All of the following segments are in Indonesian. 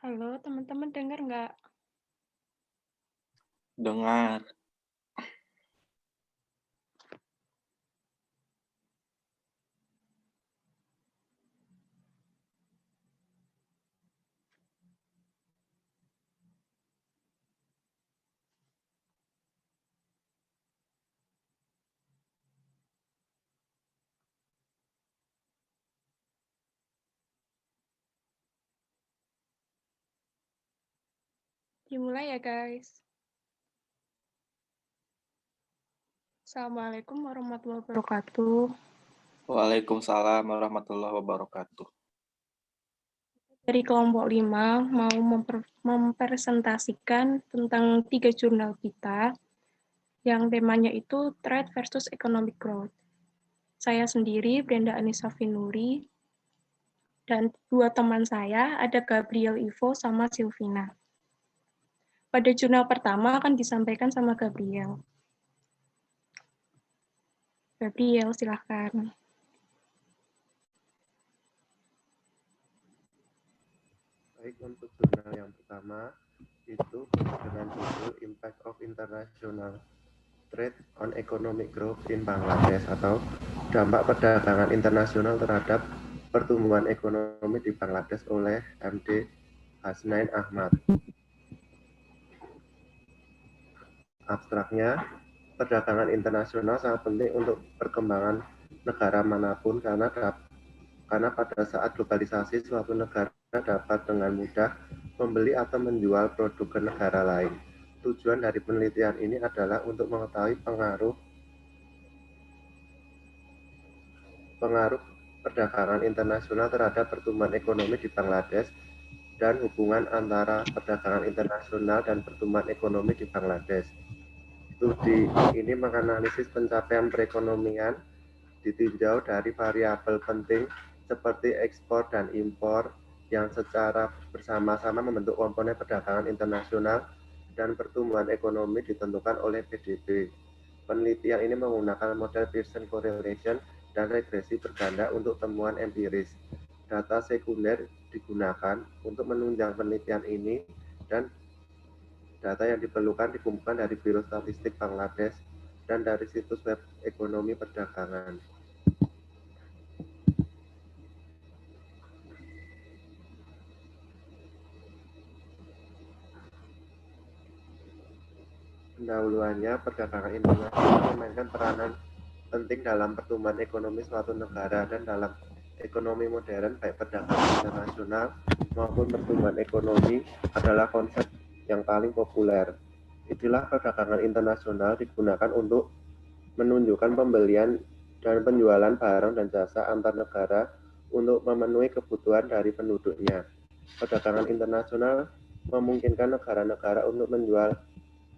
Halo, teman-teman dengar nggak? Dengar. Dimulai ya, guys. Assalamualaikum warahmatullahi wabarakatuh. Waalaikumsalam warahmatullahi wabarakatuh. Dari kelompok 5 mau mempresentasikan tentang 3 jurnal kita yang temanya itu Trade versus Economic Growth. Saya sendiri, Brenda Anissa Finuri, dan 2 teman saya, ada Gabriel Ivo sama Silvina. Pada jurnal pertama akan disampaikan sama Gabriel. Gabriel, silahkan. Baik, untuk jurnal yang pertama itu dengan judul Impact of International Trade on Economic Growth in Bangladesh atau dampak perdagangan internasional terhadap pertumbuhan ekonomi di Bangladesh oleh MD Hasnain Ahmad. Abstraknya, perdagangan internasional sangat penting untuk perkembangan negara manapun karena pada saat globalisasi suatu negara dapat dengan mudah membeli atau menjual produk ke negara lain. Tujuan dari penelitian ini adalah untuk mengetahui pengaruh perdagangan internasional terhadap pertumbuhan ekonomi di Bangladesh dan hubungan antara perdagangan internasional dan pertumbuhan ekonomi di Bangladesh. Studi ini menganalisis pencapaian perekonomian ditinjau dari variabel penting seperti ekspor dan impor yang secara bersama-sama membentuk komponen perdagangan internasional dan pertumbuhan ekonomi ditentukan oleh PDB. Penelitian ini menggunakan model Pearson correlation dan regresi berganda untuk temuan empiris. Data sekunder digunakan untuk menunjang penelitian ini dan data yang diperlukan dikumpulkan dari Biro Statistik Bangladesh dan dari situs web ekonomi perdagangan. Pendahuluannya, perdagangan internasional memainkan peranan penting dalam pertumbuhan ekonomi suatu negara dan dalam ekonomi modern, baik perdagangan internasional maupun pertumbuhan ekonomi adalah konsep yang paling populer. Istilah perdagangan internasional digunakan untuk menunjukkan pembelian dan penjualan barang dan jasa antar negara untuk memenuhi kebutuhan dari penduduknya. Perdagangan internasional memungkinkan negara-negara untuk menjual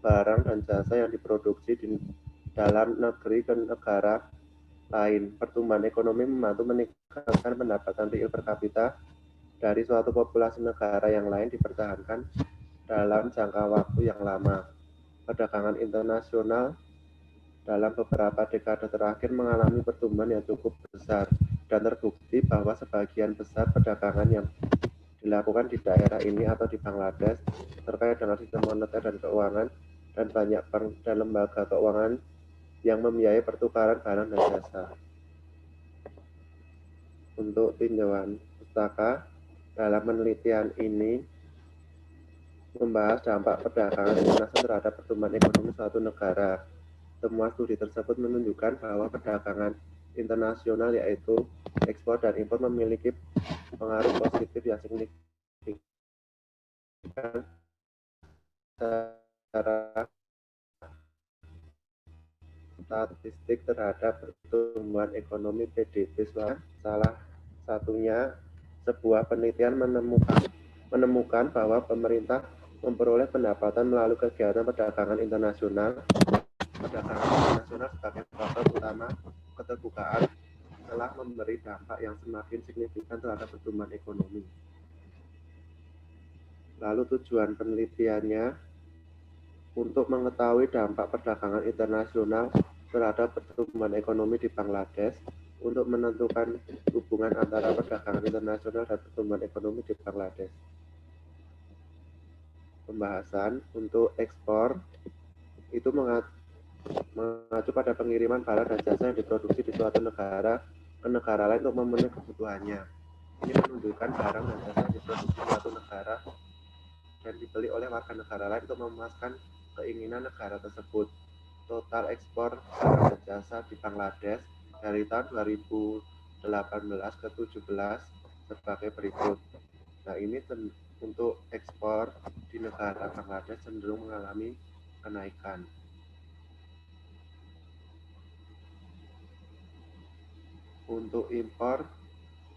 barang dan jasa yang diproduksi di dalam negeri ke negara lain. Pertumbuhan ekonomi membantu meningkatkan pendapatan real per kapita dari suatu populasi negara yang lain dipertahankan dalam jangka waktu yang lama. Perdagangan internasional dalam beberapa dekade terakhir mengalami pertumbuhan yang cukup besar dan terbukti bahwa sebagian besar perdagangan yang dilakukan di daerah ini atau di Bangladesh terkait dengan sistem moneter dan keuangan dan banyak bank dan lembaga keuangan yang membiayai pertukaran barang dan jasa. Untuk tinjauan pustaka, dalam penelitian ini membahas dampak perdagangan internasional terhadap pertumbuhan ekonomi suatu negara. Semua studi tersebut menunjukkan bahwa perdagangan internasional yaitu ekspor dan impor memiliki pengaruh positif yang signifikan secara statistik terhadap pertumbuhan ekonomi PDB. Salah satunya, sebuah penelitian menemukan bahwa pemerintah memperoleh pendapatan melalui kegiatan perdagangan internasional. Perdagangan internasional sebagai faktor utama keterbukaan telah memberi dampak yang semakin signifikan terhadap pertumbuhan ekonomi. Lalu tujuan penelitiannya untuk mengetahui dampak perdagangan internasional terhadap pertumbuhan ekonomi di Bangladesh, untuk menentukan hubungan antara perdagangan internasional dan pertumbuhan ekonomi di Bangladesh. pembahasan. Untuk ekspor itu mengacu pada pengiriman barang dan jasa yang diproduksi di suatu negara ke negara lain untuk memenuhi kebutuhannya. Ini menunjukkan barang dan jasa yang diproduksi di suatu negara dan dibeli oleh warga negara lain untuk memuaskan keinginan negara tersebut. Total ekspor barang dan jasa di Bangladesh dari tahun 2018 ke 17 sebagai berikut. Nah, ini untuk ekspor di negara Bangladesh cenderung mengalami kenaikan. Untuk impor,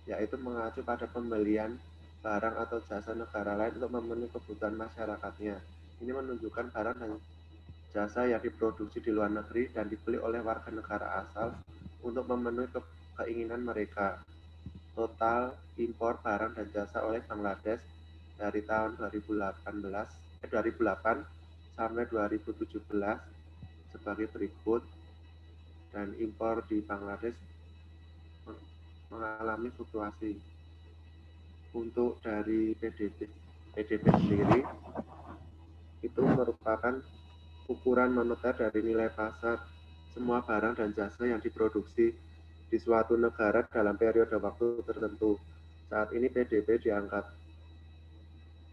yaitu mengacu pada pembelian barang atau jasa negara lain untuk memenuhi kebutuhan masyarakatnya. Ini menunjukkan barang dan jasa yang diproduksi di luar negeri dan dibeli oleh warga negara asal untuk memenuhi keinginan mereka. Total impor barang dan jasa oleh Bangladesh dari tahun 2008 sampai 2017 sebagai berikut, dan impor di Bangladesh mengalami fluktuasi. Untuk dari PDB sendiri itu merupakan ukuran moneter dari nilai pasar semua barang dan jasa yang diproduksi di suatu negara dalam periode waktu tertentu. Saat ini PDB diangkat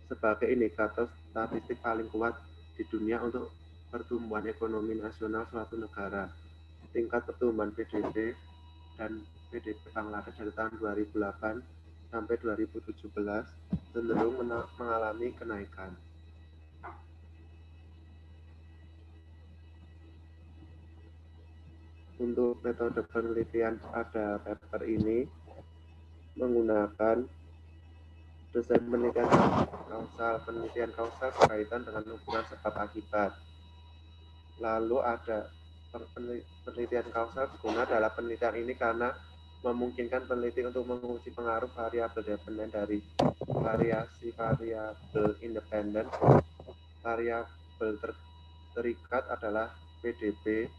sebagai indikator statistik paling kuat di dunia untuk pertumbuhan ekonomi nasional suatu negara. Tingkat pertumbuhan PDB dan PDB Bangladesh dari tahun 2008 sampai 2017 cenderung mengalami kenaikan. Untuk metode penelitian pada paper ini menggunakan desain penelitian kausal berkaitan dengan hubungan sebab akibat. Lalu ada penelitian kausal berguna dalam penelitian ini karena memungkinkan peneliti untuk menguji pengaruh variabel dependen dari variabel independen. Variabel terikat adalah PDB,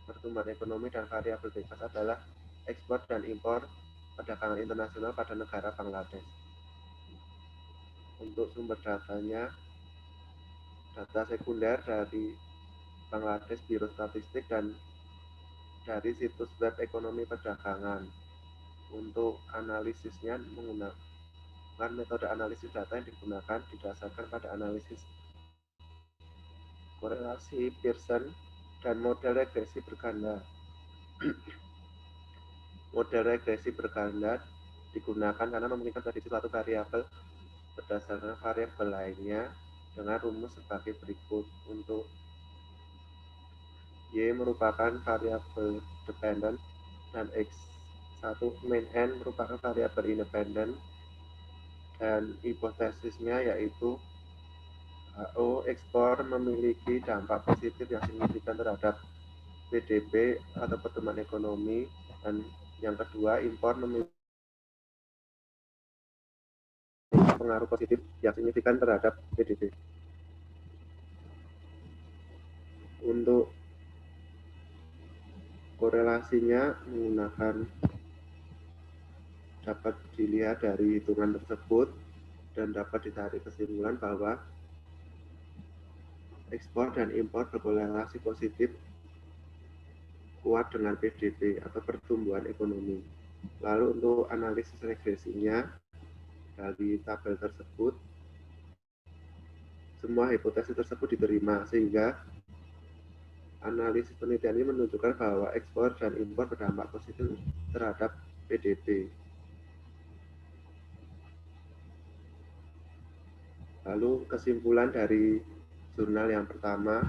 pertumbuhan ekonomi, dan variabel bebas adalah ekspor dan impor perdagangan internasional pada negara Bangladesh. Untuk sumber datanya, data sekunder dari Bangladesh Biro Statistik dan dari situs web ekonomi perdagangan. Untuk analisisnya menggunakan metode analisis data yang digunakan didasarkan pada analisis korelasi Pearson dan model regresi berganda. Model regresi berganda digunakan karena memungkinkan prediksi suatu variabel berdasarkan variabel lainnya dengan rumus sebagai berikut. Untuk Y merupakan variabel dependen dan X1 min N merupakan variabel independen, dan hipotesisnya yaitu HO ekspor memiliki dampak positif yang signifikan terhadap PDB atau pertumbuhan ekonomi, dan yang kedua impor memiliki pengaruh positif yang signifikan terhadap PDB. Untuk korelasinya menggunakan dapat dilihat dari hitungan tersebut dan dapat ditarik kesimpulan bahwa ekspor dan impor berkorelasi positif kuat dengan PDB atau pertumbuhan ekonomi. Lalu untuk analisis regresinya dari tabel tersebut, semua hipotesis tersebut diterima sehingga analisis penelitian ini menunjukkan bahwa ekspor dan impor berdampak positif terhadap PDB. Lalu kesimpulan dari jurnal yang pertama,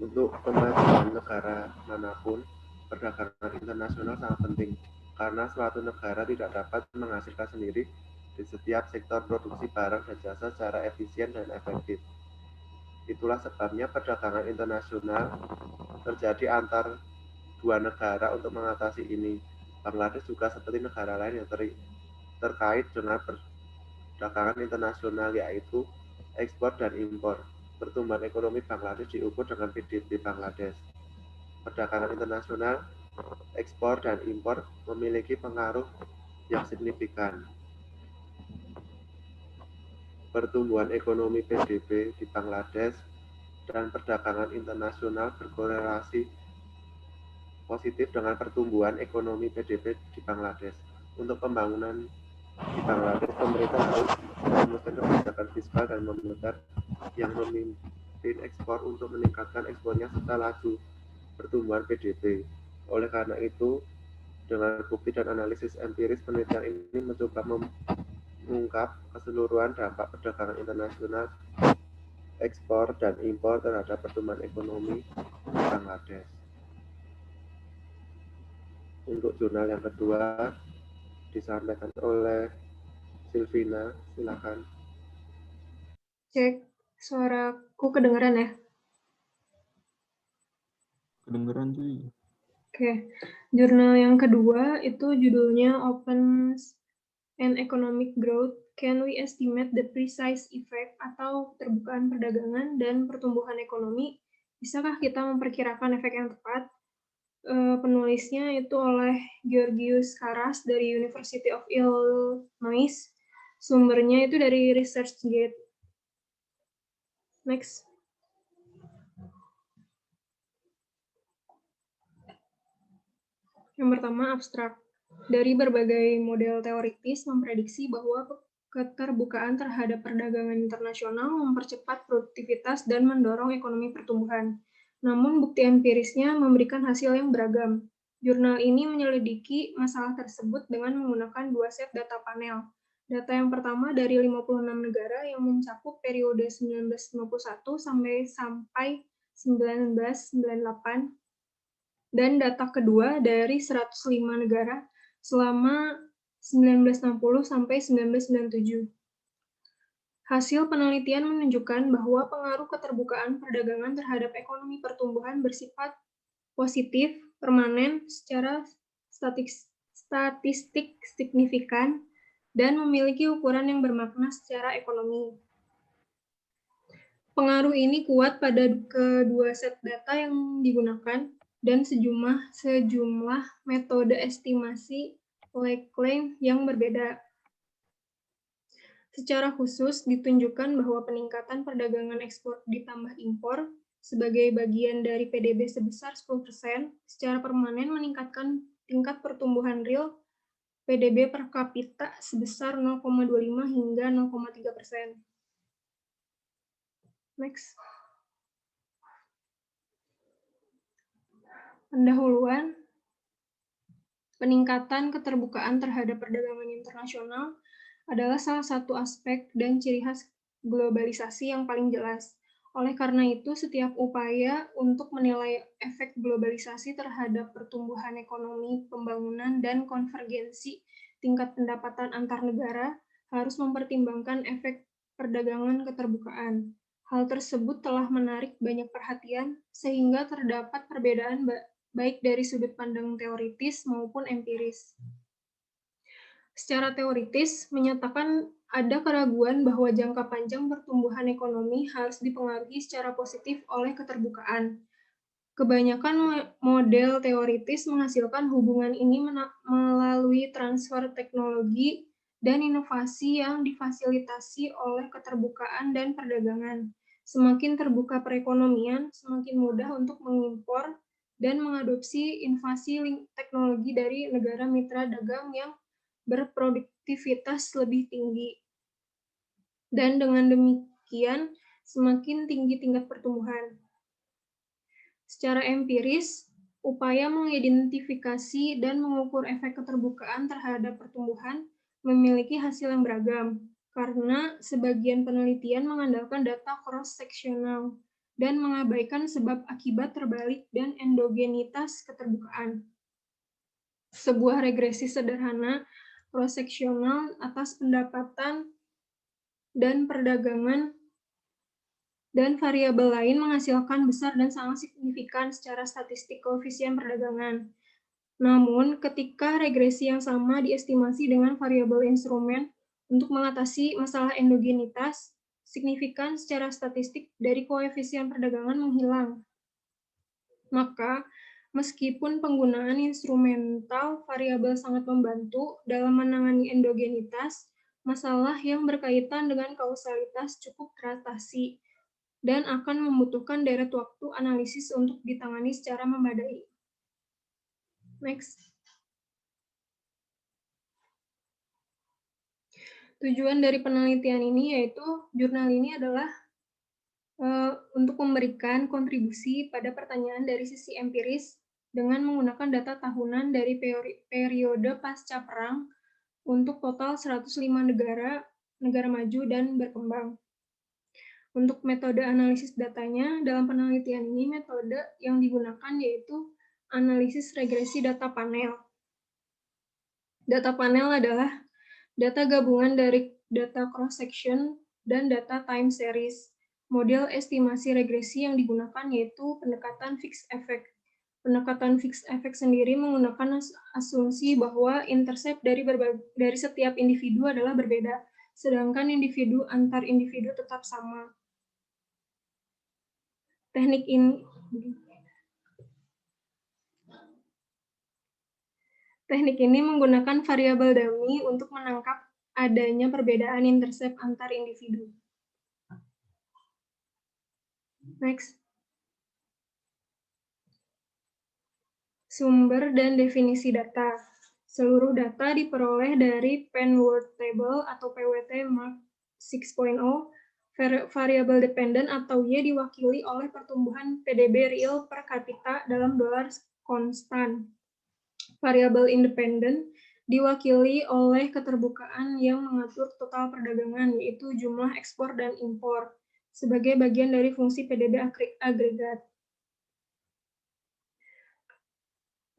untuk kemajuan negara manapun, perdagangan internasional sangat penting karena suatu negara tidak dapat menghasilkan sendiri di setiap sektor produksi barang dan jasa secara efisien dan efektif. Itulah sebabnya perdagangan internasional terjadi antar dua negara untuk mengatasi ini. Bangladesh juga seperti negara lain yang terkait dengan perdagangan internasional, yaitu ekspor dan impor. Pertumbuhan ekonomi Bangladesh diukur dengan PDB Bangladesh. Perdagangan internasional, ekspor dan impor memiliki pengaruh yang signifikan. pertumbuhan ekonomi PDB di Bangladesh dan perdagangan internasional berkorelasi positif dengan pertumbuhan ekonomi PDB di Bangladesh. Untuk pembangunan di Bangladesh, pemerintah harus merumuskan kebijakan fiskal dan moneter yang memimpin ekspor untuk meningkatkan ekspornya serta laju pertumbuhan PDB. Oleh karena itu, dengan bukti dan analisis empiris, penelitian ini mencoba mengungkap keseluruhan dampak perdagangan internasional, ekspor dan impor terhadap pertumbuhan ekonomi Bangladesh. Untuk jurnal yang kedua disampaikan oleh Silvina, silakan. Cek, suaraku kedengeran ya? Kedengeran tuh. Oke, jurnal yang kedua itu judulnya Openness and Economic Growth, Can We Estimate the Precise Effect, atau keterbukaan perdagangan dan pertumbuhan ekonomi, bisakah kita memperkirakan efek yang tepat? Penulisnya itu oleh Georgios Karas dari University of Illinois, sumbernya itu dari ResearchGate. Next. Yang pertama, abstrak. Dari berbagai model teoritis memprediksi bahwa keterbukaan terhadap perdagangan internasional mempercepat produktivitas dan mendorong ekonomi pertumbuhan. Namun, bukti empirisnya memberikan hasil yang beragam. Jurnal ini menyelidiki masalah tersebut dengan menggunakan dua set data panel. Data yang pertama dari 56 negara yang mencakup periode 1951 sampai 1998, dan data kedua dari 105 negara selama 1960 sampai 1997. Hasil penelitian menunjukkan bahwa pengaruh keterbukaan perdagangan terhadap ekonomi pertumbuhan bersifat positif, permanen, secara statistik signifikan, dan memiliki ukuran yang bermakna secara ekonomi. Pengaruh ini kuat pada kedua set data yang digunakan dan sejumlah metode estimasi Lakeland yang berbeda. Secara khusus, ditunjukkan bahwa peningkatan perdagangan ekspor ditambah impor sebagai bagian dari PDB sebesar 10% secara permanen meningkatkan tingkat pertumbuhan real PDB per kapita sebesar 0,25 hingga 0,3%. Next. Pendahuluan, peningkatan keterbukaan terhadap perdagangan internasional adalah salah satu aspek dan ciri khas globalisasi yang paling jelas. Oleh karena itu, setiap upaya untuk menilai efek globalisasi terhadap pertumbuhan ekonomi, pembangunan, dan konvergensi tingkat pendapatan antar negara harus mempertimbangkan efek perdagangan keterbukaan. Hal tersebut telah menarik banyak perhatian, sehingga terdapat perbedaan baik dari sudut pandang teoritis maupun empiris. Secara teoritis, menyatakan ada keraguan bahwa jangka panjang pertumbuhan ekonomi harus dipengaruhi secara positif oleh keterbukaan. Kebanyakan model teoritis menghasilkan hubungan ini melalui transfer teknologi dan inovasi yang difasilitasi oleh keterbukaan dan perdagangan. Semakin terbuka perekonomian, semakin mudah untuk mengimpor dan mengadopsi inovasi teknologi dari negara mitra dagang yang berproduktivitas lebih tinggi. Dan dengan demikian, semakin tinggi tingkat pertumbuhan. Secara empiris, upaya mengidentifikasi dan mengukur efek keterbukaan terhadap pertumbuhan memiliki hasil yang beragam, karena sebagian penelitian mengandalkan data cross-seksional dan mengabaikan sebab akibat terbalik dan endogenitas keterbukaan. Sebuah regresi sederhana cross-seksional atas pendapatan dan perdagangan dan variabel lain menghasilkan besar dan sangat signifikan secara statistik koefisien perdagangan. Namun, ketika regresi yang sama diestimasi dengan variabel instrumen untuk mengatasi masalah endogenitas, signifikan secara statistik dari koefisien perdagangan menghilang. Maka, meskipun penggunaan instrumental variabel sangat membantu dalam menangani endogenitas, masalah yang berkaitan dengan kausalitas cukup teratasi dan akan membutuhkan deret waktu analisis untuk ditangani secara memadai. Next. Tujuan dari penelitian ini yaitu jurnal ini adalah untuk memberikan kontribusi pada pertanyaan dari sisi empiris dengan menggunakan data tahunan dari periode pasca perang untuk total 105 negara maju dan berkembang. Untuk metode analisis datanya, dalam penelitian ini metode yang digunakan yaitu analisis regresi data panel. Data panel adalah data gabungan dari data cross-section dan data time series. Model estimasi regresi yang digunakan yaitu pendekatan fixed effect. Pendekatan fixed effect sendiri menggunakan asumsi bahwa intercept dari setiap individu adalah berbeda, sedangkan individu antar individu tetap sama. Teknik ini menggunakan variabel dummy untuk menangkap adanya perbedaan intercept antar individu. Next. Sumber dan definisi data. Seluruh data diperoleh dari Penn Word Table atau PWT Mark 6.0. Variable dependent atau Y diwakili oleh pertumbuhan PDB real per kapita dalam dolar konstan. Variable independent diwakili oleh keterbukaan yang mengatur total perdagangan, yaitu jumlah ekspor dan impor, sebagai bagian dari fungsi PDB agregat.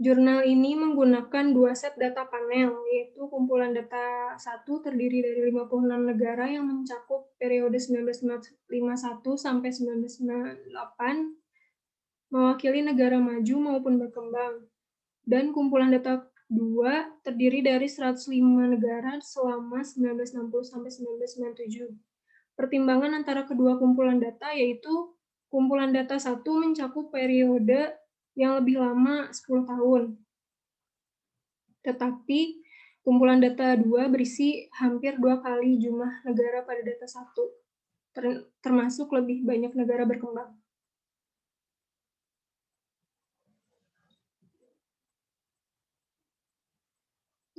Jurnal ini menggunakan dua set data panel, yaitu kumpulan data 1 terdiri dari 56 negara yang mencakup periode 1951 sampai 1998, mewakili negara maju maupun berkembang. Dan kumpulan data 2 terdiri dari 105 negara selama 1960 sampai 1997. Pertimbangan antara kedua kumpulan data yaitu kumpulan data 1 mencakup periode yang lebih lama 10 tahun. Tetapi kumpulan data 2 berisi hampir 2 kali jumlah negara pada data 1, termasuk lebih banyak negara berkembang.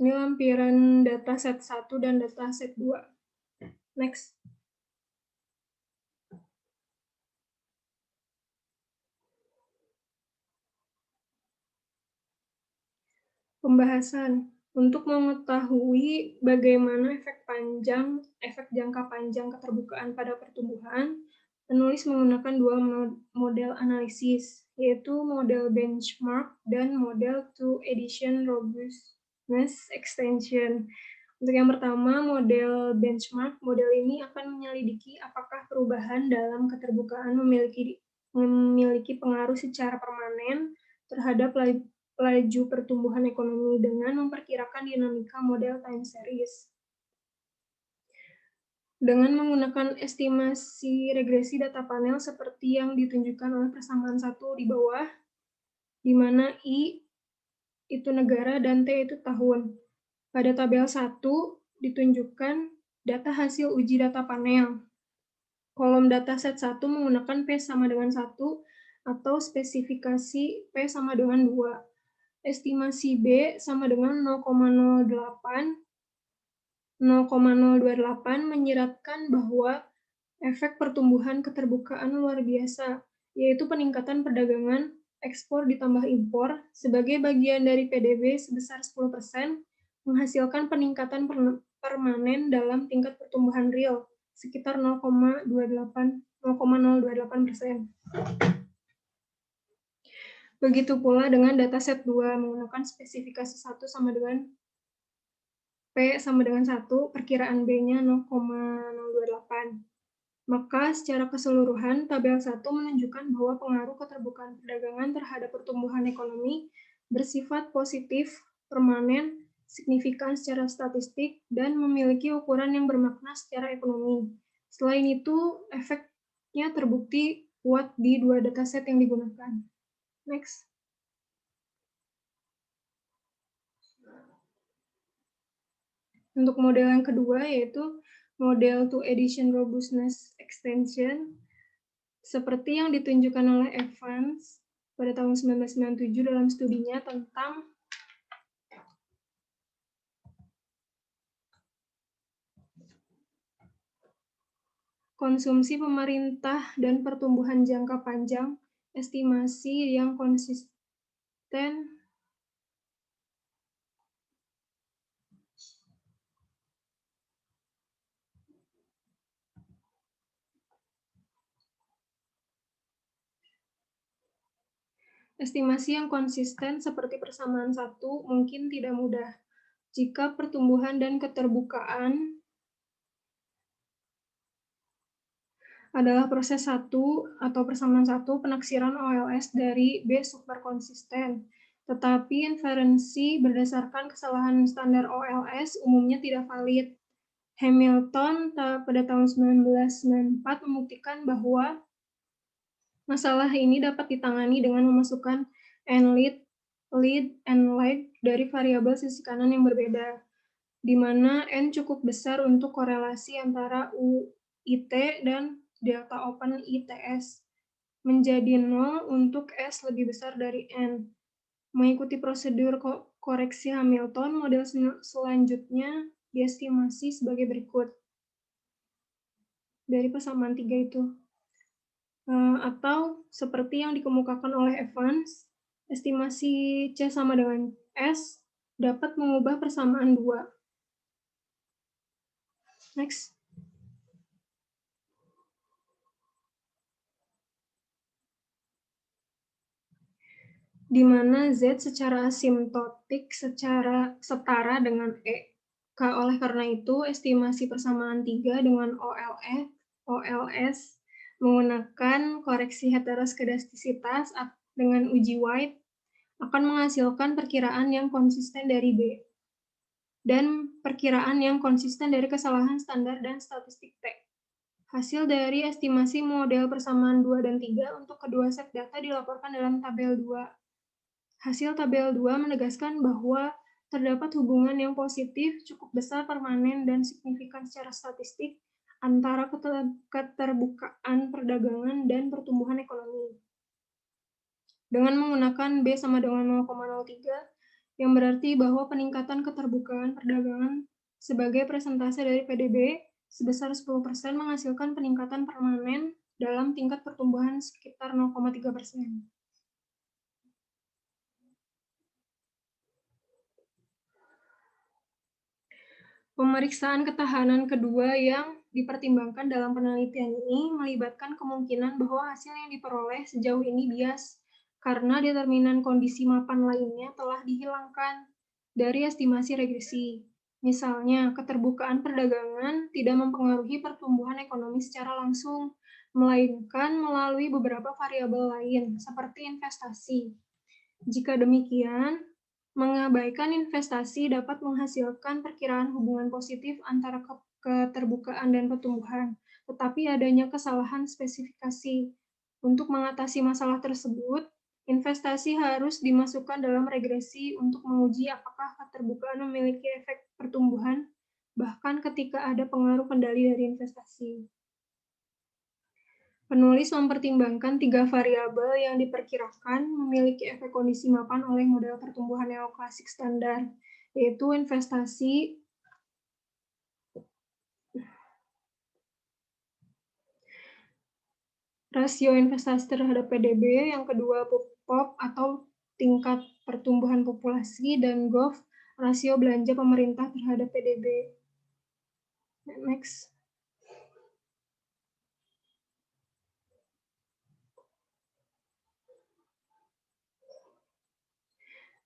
Ini lampiran data set 1 dan data set 2. Next. Pembahasan. Untuk mengetahui bagaimana efek jangka panjang keterbukaan pada pertumbuhan, penulis menggunakan dua model analisis, yaitu model benchmark dan model two-edition robustness extension. Untuk yang pertama, model benchmark, model ini akan menyelidiki apakah perubahan dalam keterbukaan memiliki pengaruh secara permanen terhadap laju pertumbuhan ekonomi dengan memperkirakan dinamika model time series. Dengan menggunakan estimasi regresi data panel seperti yang ditunjukkan oleh persamaan 1 di bawah, di mana I itu negara dan T itu tahun. Pada tabel 1 ditunjukkan data hasil uji data panel. Kolom data set 1 menggunakan P sama dengan 1 atau spesifikasi P sama dengan 2. Estimasi B sama dengan 0,028 menyiratkan bahwa efek pertumbuhan keterbukaan luar biasa, yaitu peningkatan perdagangan ekspor ditambah impor sebagai bagian dari PDB sebesar 10%, menghasilkan peningkatan permanen dalam tingkat pertumbuhan real sekitar 0,028%. Begitu pula dengan dataset 2 menggunakan spesifikasi 1 sama dengan P sama dengan 1, perkiraan B-nya 0,028. Maka secara keseluruhan, tabel 1 menunjukkan bahwa pengaruh keterbukaan perdagangan terhadap pertumbuhan ekonomi bersifat positif, permanen, signifikan secara statistik, dan memiliki ukuran yang bermakna secara ekonomi. Selain itu, efeknya terbukti kuat di dua dataset yang digunakan. Next. Untuk model yang kedua yaitu model two edition robustness extension seperti yang ditunjukkan oleh Evans pada tahun 1997 dalam studinya tentang konsumsi pemerintah dan pertumbuhan jangka panjang, estimasi yang konsisten seperti persamaan 1 mungkin tidak mudah jika pertumbuhan dan keterbukaan adalah proses 1 atau persamaan 1 penaksiran OLS dari B superkonsisten. Tetapi inferensi berdasarkan kesalahan standar OLS umumnya tidak valid. Hamilton pada tahun 1994 membuktikan bahwa masalah ini dapat ditangani dengan memasukkan n-lead, lead, and lag dari variabel sisi kanan yang berbeda, di mana n cukup besar untuk korelasi antara UIT dan delta open ITS, menjadi 0 untuk S lebih besar dari N. Mengikuti prosedur koreksi Hamilton, model selanjutnya diestimasi sebagai berikut. Dari persamaan 3 itu. Atau seperti yang dikemukakan oleh Evans, estimasi C sama dengan S dapat mengubah persamaan 2. Next. Di mana Z secara asimptotik secara setara dengan E. Oleh karena itu, estimasi persamaan 3 dengan OLS menggunakan koreksi heteroskedastisitas dengan uji White akan menghasilkan perkiraan yang konsisten dari B dan perkiraan yang konsisten dari kesalahan standar dan statistik T. Hasil dari estimasi model persamaan 2 dan 3 untuk kedua set data dilaporkan dalam tabel 2. Hasil tabel 2 menegaskan bahwa terdapat hubungan yang positif, cukup besar, permanen, dan signifikan secara statistik antara keterbukaan perdagangan dan pertumbuhan ekonomi. Dengan menggunakan B sama dengan 0,03, yang berarti bahwa peningkatan keterbukaan perdagangan sebagai persentase dari PDB sebesar 10% menghasilkan peningkatan permanen dalam tingkat pertumbuhan sekitar 0,3%. Pemeriksaan ketahanan kedua yang dipertimbangkan dalam penelitian ini melibatkan kemungkinan bahwa hasil yang diperoleh sejauh ini bias karena determinan kondisi mapan lainnya telah dihilangkan dari estimasi regresi. Misalnya, keterbukaan perdagangan tidak mempengaruhi pertumbuhan ekonomi secara langsung, melainkan melalui beberapa variabel lain, seperti investasi. Jika demikian, mengabaikan investasi dapat menghasilkan perkiraan hubungan positif antara keterbukaan dan pertumbuhan, tetapi adanya kesalahan spesifikasi. Untuk mengatasi masalah tersebut, investasi harus dimasukkan dalam regresi untuk menguji apakah keterbukaan memiliki efek pertumbuhan, bahkan ketika ada pengaruh kendali dari investasi. Penulis mempertimbangkan 3 variabel yang diperkirakan memiliki efek kondisi mapan oleh model pertumbuhan neoklasik standar, yaitu investasi, rasio investasi terhadap PDB, yang kedua POP atau tingkat pertumbuhan populasi, dan GOV, rasio belanja pemerintah terhadap PDB. Next.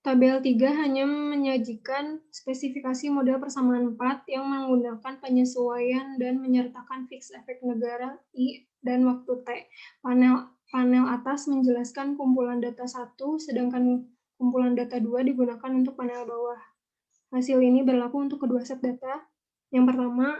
Tabel 3 hanya menyajikan spesifikasi model persamaan 4 yang menggunakan penyesuaian dan menyertakan fix efek negara I dan waktu T. Panel atas menjelaskan kumpulan data 1, sedangkan kumpulan data 2 digunakan untuk panel bawah. Hasil ini berlaku untuk kedua set data. Yang pertama,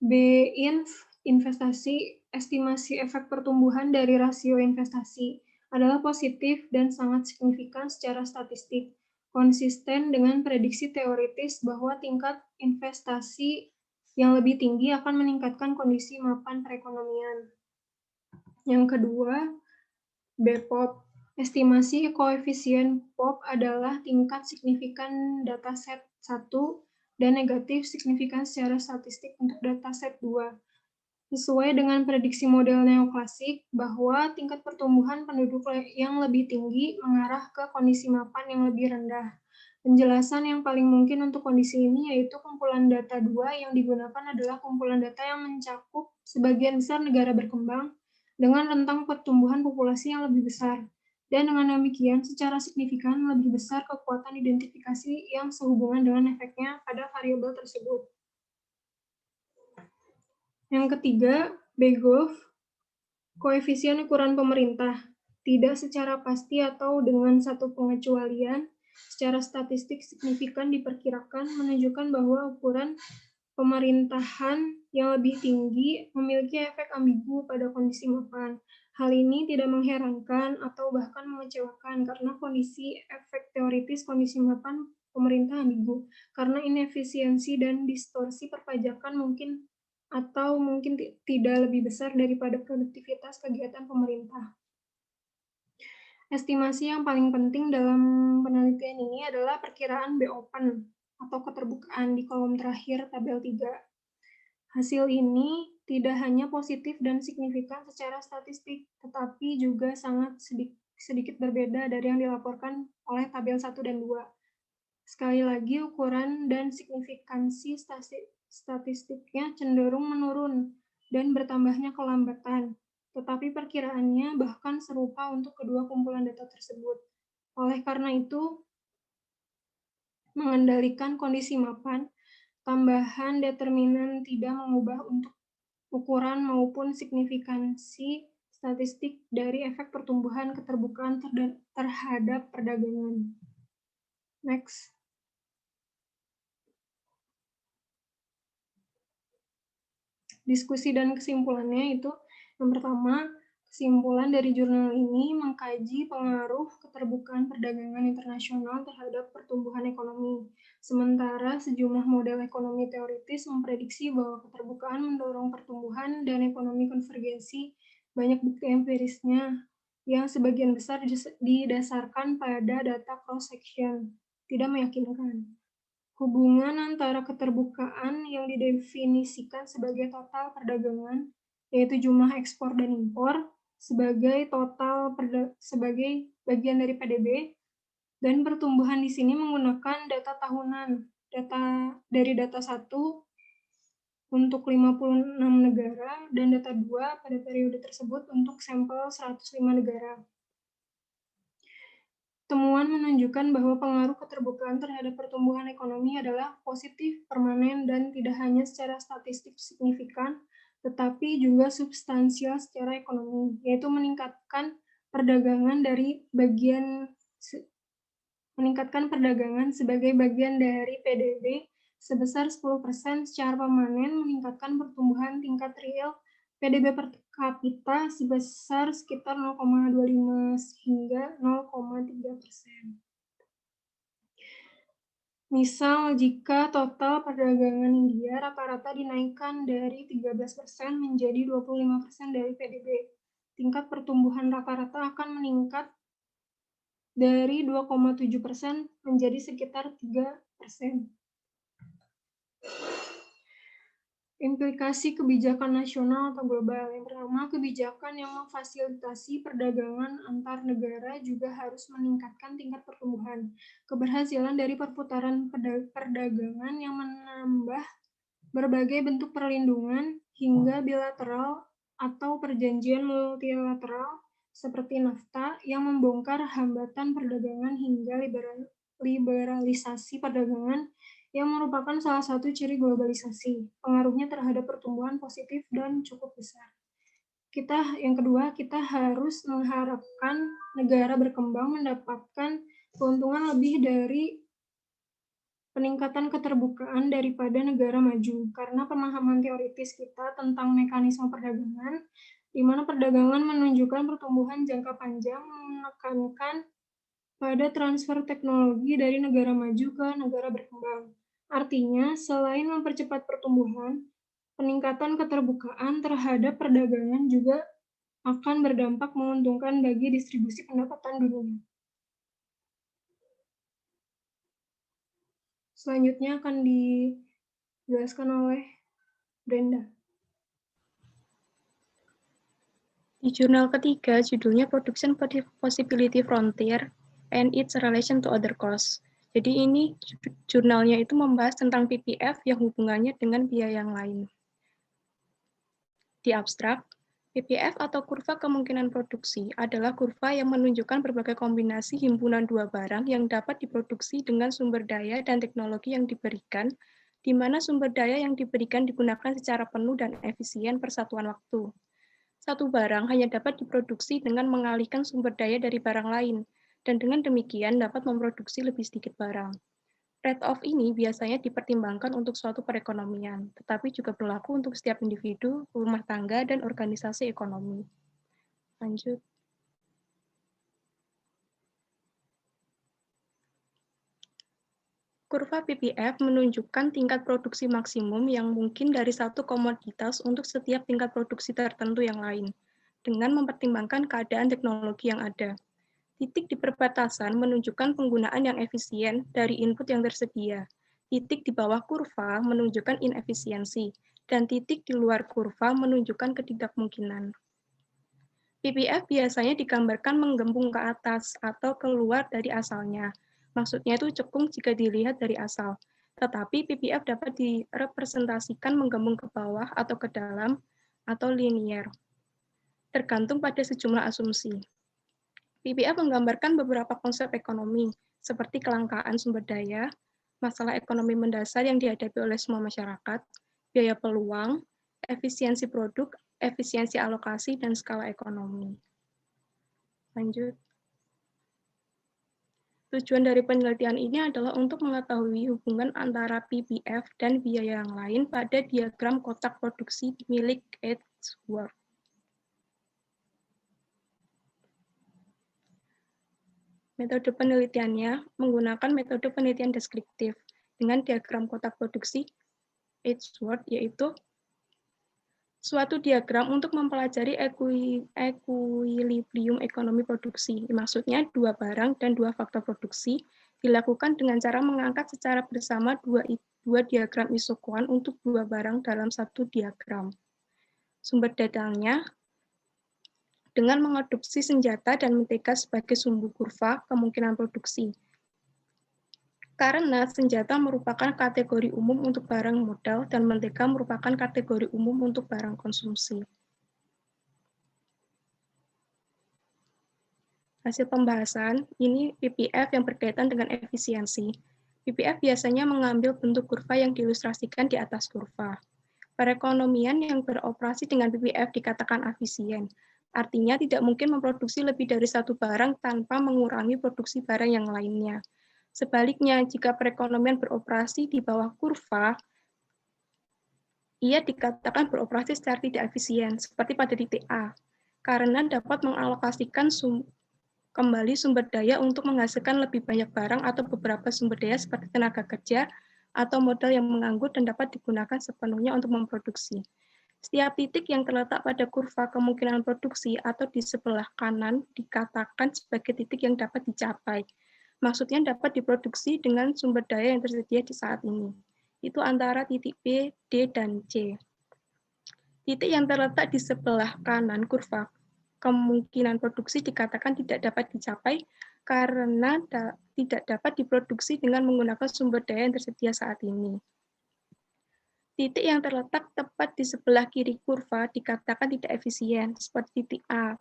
BINF investasi, estimasi efek pertumbuhan dari rasio investasi adalah positif dan sangat signifikan secara statistik, konsisten dengan prediksi teoritis bahwa tingkat investasi yang lebih tinggi akan meningkatkan kondisi mapan perekonomian. Yang kedua, BPOP. Estimasi koefisien POP adalah tingkat signifikan dataset 1 dan negatif signifikan secara statistik untuk dataset 2. Sesuai dengan prediksi model neoklasik bahwa tingkat pertumbuhan penduduk yang lebih tinggi mengarah ke kondisi mapan yang lebih rendah. Penjelasan yang paling mungkin untuk kondisi ini yaitu kumpulan data 2 yang digunakan adalah kumpulan data yang mencakup sebagian besar negara berkembang dengan rentang pertumbuhan populasi yang lebih besar. Dan dengan demikian, secara signifikan lebih besar kekuatan identifikasi yang sehubungan dengan efeknya pada variabel tersebut. Yang ketiga, BGOV, koefisien ukuran pemerintah. Tidak secara pasti atau dengan satu pengecualian, secara statistik signifikan diperkirakan menunjukkan bahwa ukuran pemerintahan yang lebih tinggi memiliki efek ambigu pada kondisi mapan. Hal ini tidak mengherankan atau bahkan mengecewakan karena kondisi efek teoritis kondisi mapan pemerintah ambigu, karena inefisiensi dan distorsi perpajakan mungkin atau mungkin tidak lebih besar daripada produktivitas kegiatan pemerintah. Estimasi yang paling penting dalam penelitian ini adalah perkiraan B-open atau keterbukaan di kolom terakhir tabel 3. Hasil ini tidak hanya positif dan signifikan secara statistik, tetapi juga sangat sedikit berbeda dari yang dilaporkan oleh tabel 1 dan 2. Sekali lagi, ukuran dan signifikansi statistiknya cenderung menurun dan bertambahnya kelambatan, tetapi perkiraannya bahkan serupa untuk kedua kumpulan data tersebut. Oleh karena itu, mengendalikan kondisi mapan, tambahan determinan tidak mengubah untuk ukuran maupun signifikansi statistik dari efek pertumbuhan keterbukaan terhadap perdagangan. Next. Diskusi dan kesimpulannya itu, yang pertama, kesimpulan dari jurnal ini mengkaji pengaruh keterbukaan perdagangan internasional terhadap pertumbuhan ekonomi. Sementara sejumlah model ekonomi teoritis memprediksi bahwa keterbukaan mendorong pertumbuhan dan ekonomi konvergensi, banyak bukti empirisnya yang sebagian besar didasarkan pada data cross-section, tidak meyakinkan. Hubungan antara keterbukaan yang didefinisikan sebagai total perdagangan, yaitu jumlah ekspor dan impor, sebagai sebagai bagian dari PDB, dan pertumbuhan di sini menggunakan data tahunan, data 1 untuk 56 negara, dan data 2 pada periode tersebut untuk sampel 105 negara. Temuan menunjukkan bahwa pengaruh keterbukaan terhadap pertumbuhan ekonomi adalah positif, permanen, dan tidak hanya secara statistik signifikan, tetapi juga substansial secara ekonomi, yaitu meningkatkan perdagangan sebagai bagian dari PDB sebesar 10% secara permanen, meningkatkan pertumbuhan tingkat real PDB per kapita sebesar sekitar 0,25 hingga 0,3%. Misal, jika total perdagangan India rata-rata dinaikkan dari 13% menjadi 25% dari PDB, tingkat pertumbuhan rata-rata akan meningkat dari 2,7% menjadi sekitar 3%. Implikasi kebijakan nasional atau global. Yang pertama, kebijakan yang memfasilitasi perdagangan antar negara juga harus meningkatkan tingkat pertumbuhan. Keberhasilan dari perputaran perdagangan yang menambah berbagai bentuk perlindungan hingga bilateral atau perjanjian multilateral seperti NAFTA yang membongkar hambatan perdagangan hingga liberalisasi perdagangan yang merupakan salah satu ciri globalisasi. Pengaruhnya terhadap pertumbuhan positif dan cukup besar. Yang kedua, kita harus mengharapkan negara berkembang mendapatkan keuntungan lebih dari peningkatan keterbukaan daripada negara maju, karena pemahaman teoritis kita tentang mekanisme perdagangan, di mana perdagangan menunjukkan pertumbuhan jangka panjang menekankan pada transfer teknologi dari negara maju ke negara berkembang. Artinya, selain mempercepat pertumbuhan, peningkatan keterbukaan terhadap perdagangan juga akan berdampak menguntungkan bagi distribusi pendapatan dunia. Selanjutnya akan dijelaskan oleh Brenda. Di jurnal ketiga, judulnya Production Possibility Frontier and its Relation to Other Costs. Jadi ini jurnalnya itu membahas tentang PPF yang hubungannya dengan biaya yang lain. Di abstrak, PPF atau kurva kemungkinan produksi adalah kurva yang menunjukkan berbagai kombinasi himpunan dua barang yang dapat diproduksi dengan sumber daya dan teknologi yang diberikan, di mana sumber daya yang diberikan digunakan secara penuh dan efisien per satuan waktu. Satu barang hanya dapat diproduksi dengan mengalihkan sumber daya dari barang lain, dan dengan demikian dapat memproduksi lebih sedikit barang. Trade-off ini biasanya dipertimbangkan untuk suatu perekonomian, tetapi juga berlaku untuk setiap individu, rumah tangga, dan organisasi ekonomi. Lanjut. Kurva PPF menunjukkan tingkat produksi maksimum yang mungkin dari satu komoditas untuk setiap tingkat produksi tertentu yang lain, dengan mempertimbangkan keadaan teknologi yang ada. Titik di perbatasan menunjukkan penggunaan yang efisien dari input yang tersedia. Titik di bawah kurva menunjukkan inefisiensi, dan titik di luar kurva menunjukkan ketidakmungkinan. PPF biasanya digambarkan menggembung ke atas atau keluar dari asalnya. Maksudnya itu cekung jika dilihat dari asal. Tetapi PPF dapat direpresentasikan menggembung ke bawah atau ke dalam atau linier, tergantung pada sejumlah asumsi. PPF menggambarkan beberapa konsep ekonomi, seperti kelangkaan sumber daya, masalah ekonomi mendasar yang dihadapi oleh semua masyarakat, biaya peluang, efisiensi produk, efisiensi alokasi, dan skala ekonomi. Lanjut. Tujuan dari penelitian ini adalah untuk mengetahui hubungan antara PPF dan biaya yang lain pada diagram kotak produksi milik Edgeworth. Metode penelitiannya menggunakan metode penelitian deskriptif dengan diagram kotak produksi Edgeworth, yaitu suatu diagram untuk mempelajari equilibrium ekonomi produksi. Maksudnya, dua barang dan dua faktor produksi dilakukan dengan cara mengangkat secara bersama dua diagram isokuan untuk dua barang dalam satu diagram. Sumber datanya dengan mengadopsi senjata dan mentega sebagai sumbu kurva kemungkinan produksi. Karena senjata merupakan kategori umum untuk barang modal dan mentega merupakan kategori umum untuk barang konsumsi. Hasil pembahasan, ini PPF yang berkaitan dengan efisiensi. PPF biasanya mengambil bentuk kurva yang diilustrasikan di atas kurva. Perekonomian yang beroperasi dengan PPF dikatakan efisien. Artinya tidak mungkin memproduksi lebih dari satu barang tanpa mengurangi produksi barang yang lainnya. Sebaliknya, jika perekonomian beroperasi di bawah kurva, ia dikatakan beroperasi secara tidak efisien, seperti pada titik A, karena dapat mengalokasikan kembali sumber daya untuk menghasilkan lebih banyak barang atau beberapa sumber daya seperti tenaga kerja atau modal yang menganggur dan dapat digunakan sepenuhnya untuk memproduksi. Setiap titik yang terletak pada kurva kemungkinan produksi atau di sebelah kanan dikatakan sebagai titik yang dapat dicapai. Maksudnya dapat diproduksi dengan sumber daya yang tersedia di saat ini. Itu antara titik B, D, dan C. Titik yang terletak di sebelah kanan kurva kemungkinan produksi dikatakan tidak dapat dicapai karena tidak dapat diproduksi dengan menggunakan sumber daya yang tersedia saat ini. Titik yang terletak tepat di sebelah kiri kurva dikatakan tidak efisien, seperti titik A,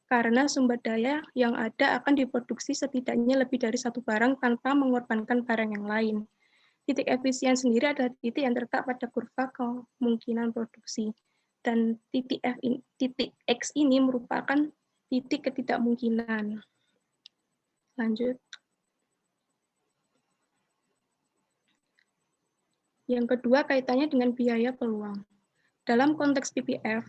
karena sumber daya yang ada akan diproduksi setidaknya lebih dari satu barang tanpa mengorbankan barang yang lain. Titik efisien sendiri adalah titik yang terletak pada kurva kemungkinan produksi. Dan titik X ini merupakan titik ketidakmungkinan. Lanjut. Yang kedua, kaitannya dengan biaya peluang. Dalam konteks PPF,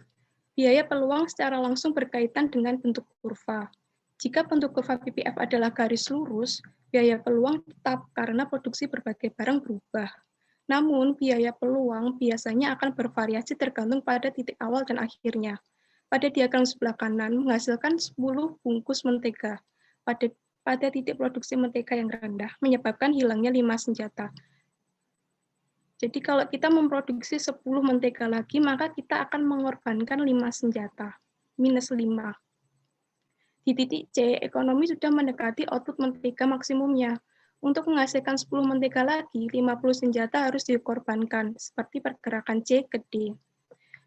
biaya peluang secara langsung berkaitan dengan bentuk kurva. Jika bentuk kurva PPF adalah garis lurus, biaya peluang tetap karena produksi berbagai barang berubah. Namun, biaya peluang biasanya akan bervariasi tergantung pada titik awal dan akhirnya. Pada diagram sebelah kanan, menghasilkan 10 bungkus mentega. Pada titik produksi mentega yang rendah, menyebabkan hilangnya 5 senjata. Jadi kalau kita memproduksi 10 mentega lagi, maka kita akan mengorbankan 5 senjata, minus 5. Di titik C, ekonomi sudah mendekati output mentega maksimumnya. Untuk menghasilkan 10 mentega lagi, 50 senjata harus dikorbankan, seperti pergerakan C ke D.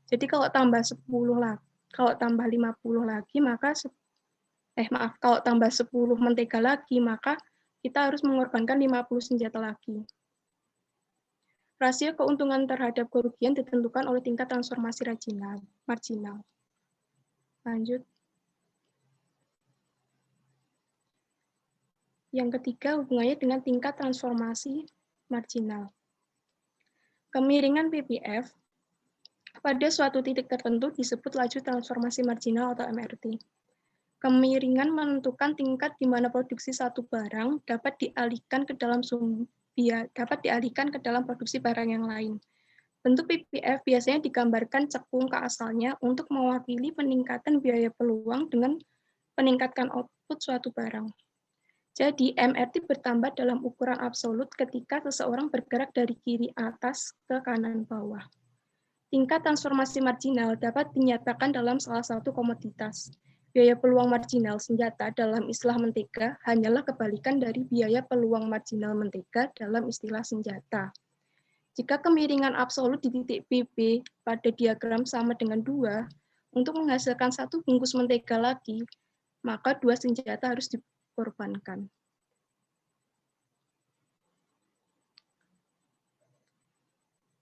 Jadi kalau tambah 10 lagi, kalau tambah 50 lagi, maka kalau tambah 10 mentega lagi, maka kita harus mengorbankan 50 senjata lagi. Rasio keuntungan terhadap kerugian ditentukan oleh tingkat transformasi marginal. Lanjut. Yang ketiga, hubungannya dengan tingkat transformasi marginal. Kemiringan PPF pada suatu titik tertentu disebut laju transformasi marginal atau MRT. Kemiringan menentukan tingkat di mana produksi satu barang dapat dialihkan ke dalam produksi barang yang lain. Bentuk PPF biasanya digambarkan cekung ke asalnya untuk mewakili peningkatan biaya peluang dengan meningkatkan output suatu barang. Jadi, MRT bertambah dalam ukuran absolut ketika seseorang bergerak dari kiri atas ke kanan bawah. Tingkat transformasi marginal dapat dinyatakan dalam salah satu komoditas. Biaya peluang marginal senjata dalam istilah mentega hanyalah kebalikan dari biaya peluang marginal mentega dalam istilah senjata. Jika kemiringan absolut di titik BB pada diagram sama dengan 2, untuk menghasilkan satu bungkus mentega lagi, maka 2 senjata harus dikorbankan.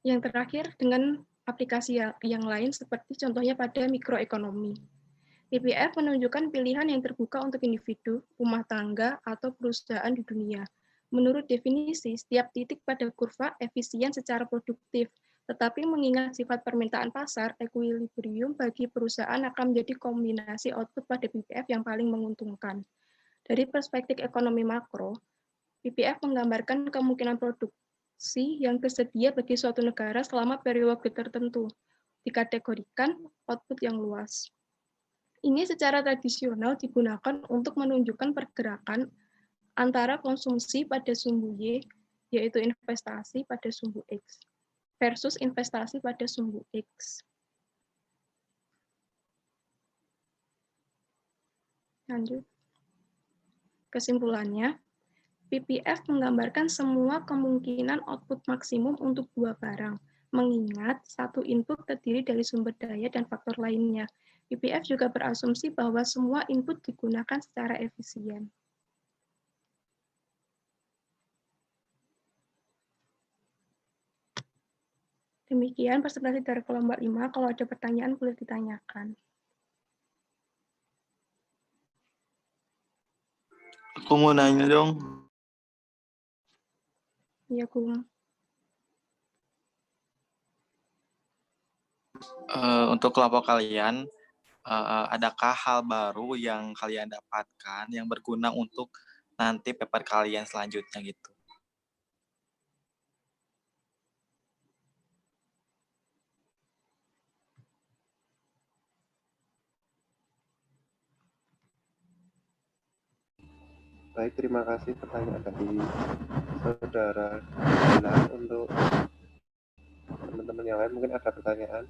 Yang terakhir, dengan aplikasi yang lain seperti contohnya pada mikroekonomi. PPF menunjukkan pilihan yang terbuka untuk individu, rumah tangga, atau perusahaan di dunia. Menurut definisi, setiap titik pada kurva efisien secara produktif, tetapi mengingat sifat permintaan pasar, equilibrium bagi perusahaan akan menjadi kombinasi output pada PPF yang paling menguntungkan. Dari perspektif ekonomi makro, PPF menggambarkan kemungkinan produksi yang tersedia bagi suatu negara selama periode tertentu, dikategorikan output yang luas. Ini secara tradisional digunakan untuk menunjukkan pergerakan antara konsumsi pada sumbu Y, yaitu investasi pada sumbu X, versus investasi pada sumbu X. Lanjut. Kesimpulannya, PPF menggambarkan semua kemungkinan output maksimum untuk dua barang, mengingat satu input terdiri dari sumber daya dan faktor lainnya. PPF juga berasumsi bahwa semua input digunakan secara efisien. Demikian presentasi dari kelompok 5. Kalau ada pertanyaan boleh ditanyakan. Aku mau nanya dong. Iya, Gum. Untuk kelompok kalian, adakah hal baru yang kalian dapatkan yang berguna untuk nanti paper kalian selanjutnya gitu? Baik, terima kasih pertanyaan dari saudara Gilang. Untuk teman-teman yang lain mungkin ada pertanyaan.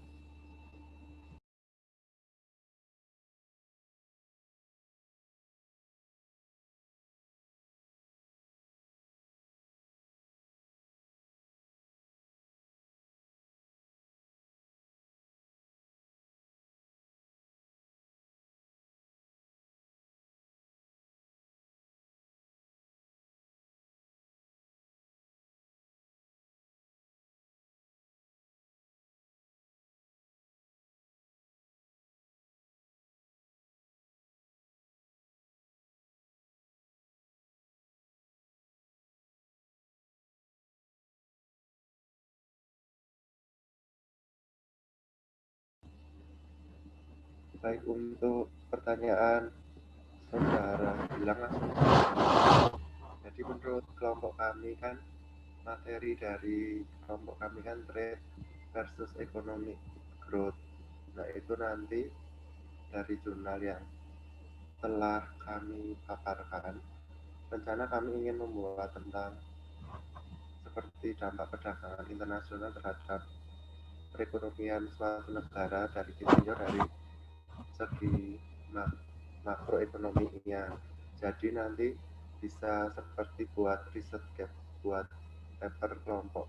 Baik, untuk pertanyaan saudara bilang langsung. Jadi menurut kelompok kami kan, materi dari kelompok kami kan trade versus economic growth. Nah, itu nanti dari jurnal yang telah kami paparkan, rencana kami ingin membuat tentang seperti dampak perdagangan internasional terhadap perekonomian suatu negara dari ditinjau dari segi makroekonominya. Jadi nanti bisa seperti buat riset gap, buat paper kelompok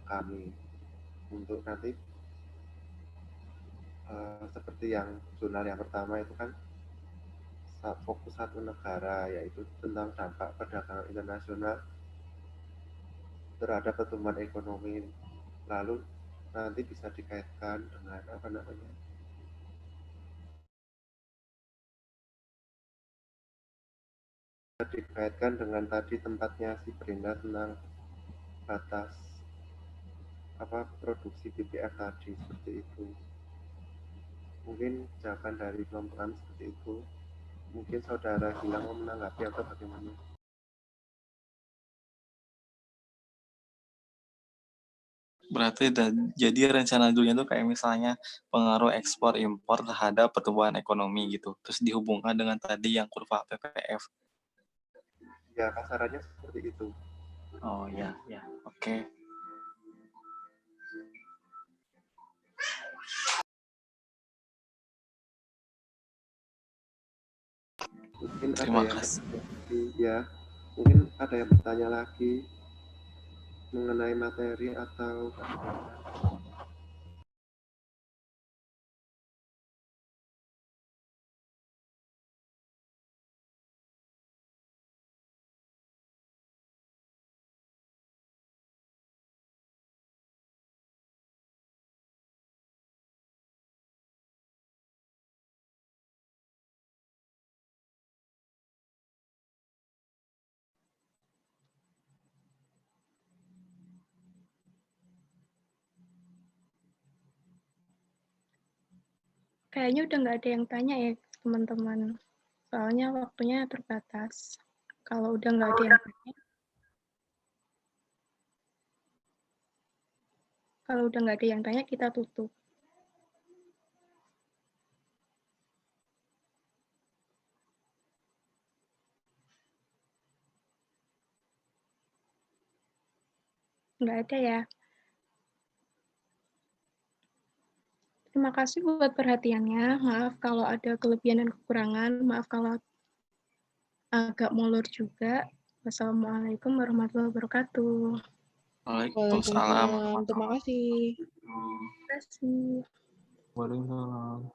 kami untuk nanti seperti yang jurnal yang pertama itu kan fokus satu negara, yaitu tentang dampak perdagangan internasional terhadap pertumbuhan ekonomi. Lalu nanti bisa dikaitkan dengan apa namanya, dikaitkan dengan tadi tempatnya si Brenda tentang batas apa produksi BBM tadi, seperti itu. Mungkin jawaban dari kelompok kami seperti itu. Mungkin saudara Gilang mau menanggapi atau bagaimana? Berarti jadi rencana dulunya tuh kayak misalnya pengaruh ekspor impor terhadap pertumbuhan ekonomi gitu. Terus dihubungkan dengan tadi yang kurva PPF. Ya, kasarannya seperti itu. Oh ya, ya. Oke. Mungkin Terima ada yang kasih. ya, mungkin ada yang bertanya lagi mengenai materi atau bagaimana? Kayaknya udah nggak ada yang tanya ya, teman-teman. Soalnya waktunya terbatas. Kalau udah nggak ada yang tanya, kita tutup. Nggak ada ya. Terima kasih buat perhatiannya. Maaf kalau ada kelebihan dan kekurangan. Maaf kalau agak molor juga. Wassalamualaikum warahmatullahi wabarakatuh. Waalaikumsalam. Waalaikumsalam. Terima kasih. Terima kasih. Waalaikumsalam.